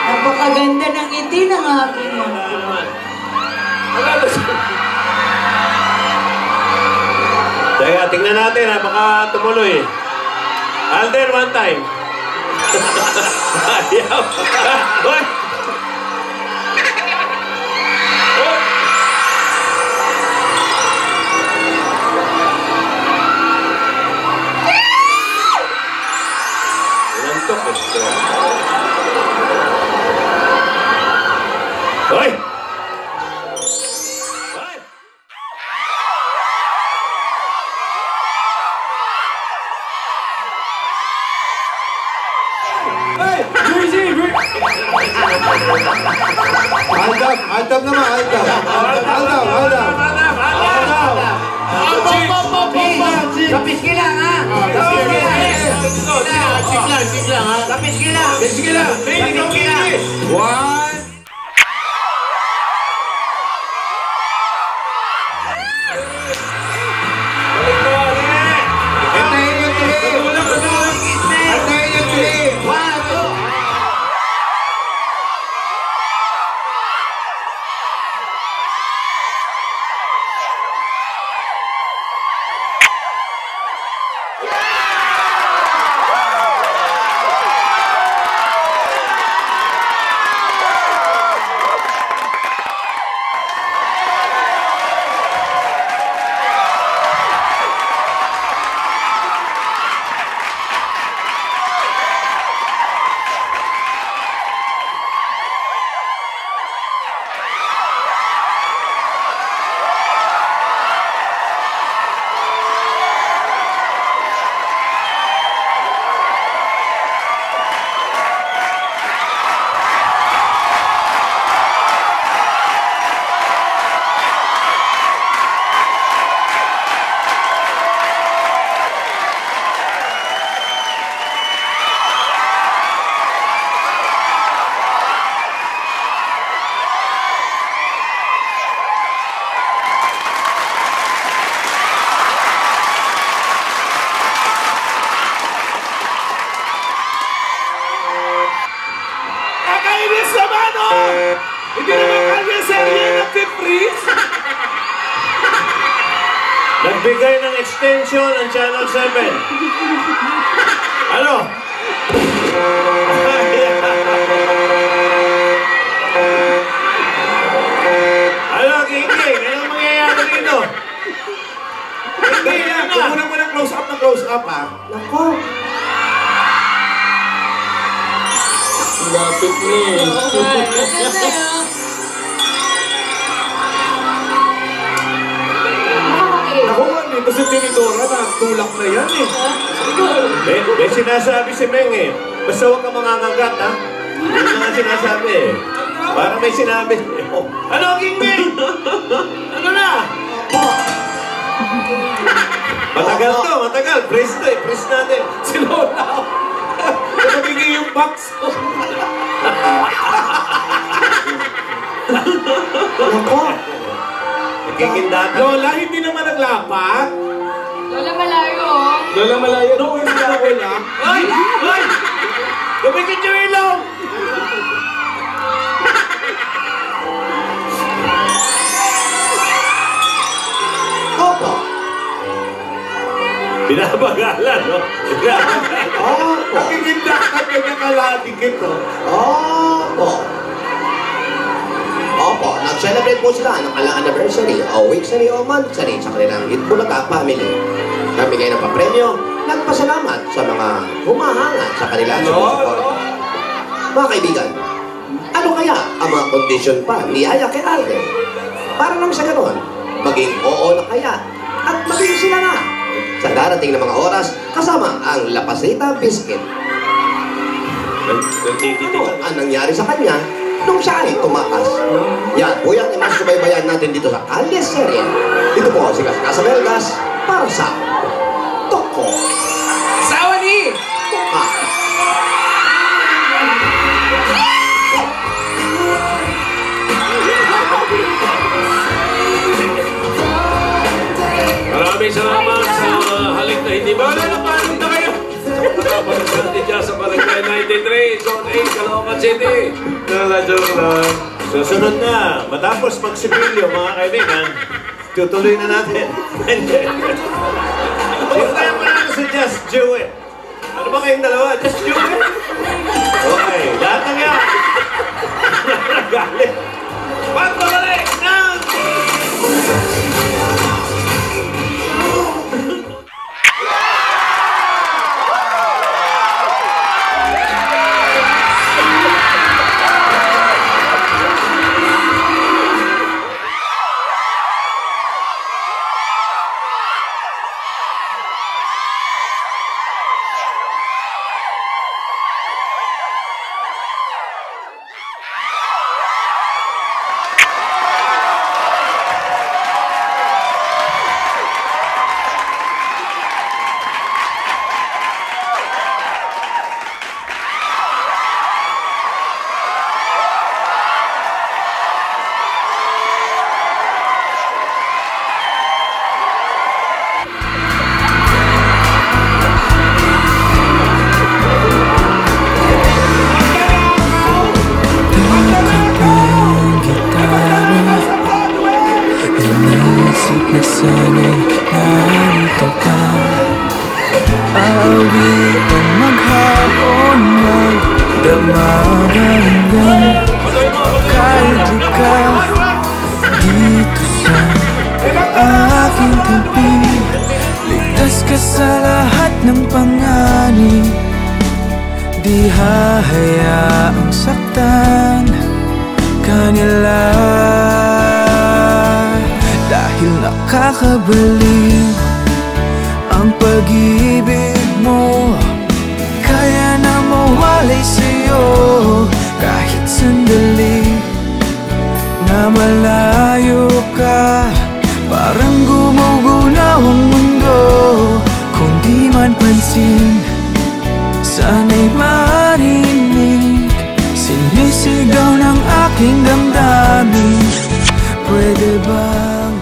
Napakaganda ng ngiti ng aking mga. Teka, tingnan natin ha, baka tumuloy. Alden, one time. Ayaw. Lantok eh. Hoy! Aldab naman, aldab. Kapis ka lang, ha? Kapis ka lang. One. Antayin yung three. Antayin yung three. One, two. Hindi naman kanya serye ng Pipris. Nagbigay ng extension ang Channel 7. Ano? Ano, King? Anong mangyayari dito? Hindi lang. Kukunan mo ng close-up ha. Nako. Lapit mo eh. Ako nga, dito si Tinidora na tulak na yan eh. May sinasabi si Meng eh. Basta huwag ka mangangagat ha. Ano nga sinasabi eh. Parang may sinabi. Ano, King Meng? Ano na? Matagal to, matagal. Press to eh. Press natin. Sinona. Nabigay yung box. Nako. Nagkikindatan. Lola, hindi naman naglapat. Lola malayo. Lola, malayo. No, hindi na wala. Ay! Ay! Lumikit yung ilong! Opo. Binabagalan, no? Binabagalan. Opo. Nakikindatan ka niya kalatikit, no? Opo. Opo. Nag-celebrate po sila ng kanilang anniversary, o weekly o monthly sa kanilang Itbulaga family. Namigay ng papremyo, nagpasalamat sa mga humahanga sa kanilang support. Mga kaibigan, ano kaya ang mga kondisyon pa ni Yaya kay Alden? Para lang sa ganon, maging oo na kaya at maging sila na sa darating na mga oras kasama ang Lapasita Biscuit. Ano ang nangyari sa kanya nung siya ay tumakas. Yan po yung imasubaybayan natin dito sa Kalye Serye. Ito po si Gas Melgas para sa Toko. Asawa ni! Toka. Maraming salamat sa halik na hindi ba? Ano pa? Punta kayo! Pagkakasante dyan sa Barangay 93, Zone 8, Caloocan City. Joke lang. Susunod na, matapos magsipilyo mga kaibigan, tutuloy na natin. Sino tayo manalo si Just Joey? Ano ba kayong dalawa? Just Joey? Okay, lahat ng yan. Galit. Pagbabalik ng... Sana'y narito ka. Awit ang maghapon, magdamagalingan. Kahit di ka dito sa aking tabi, ligtas ka sa lahat ng panganib. Di hahayaang saktan kanila, dahil nakakabaliw ang pag-ibig mo. Kaya na mawalay sa'yo kahit sandali na malayo ka. Parang gumugunaw ang mundo, kung di man pansin, sana'y marinig. Sinisigaw ng aking damdamin, pwede bang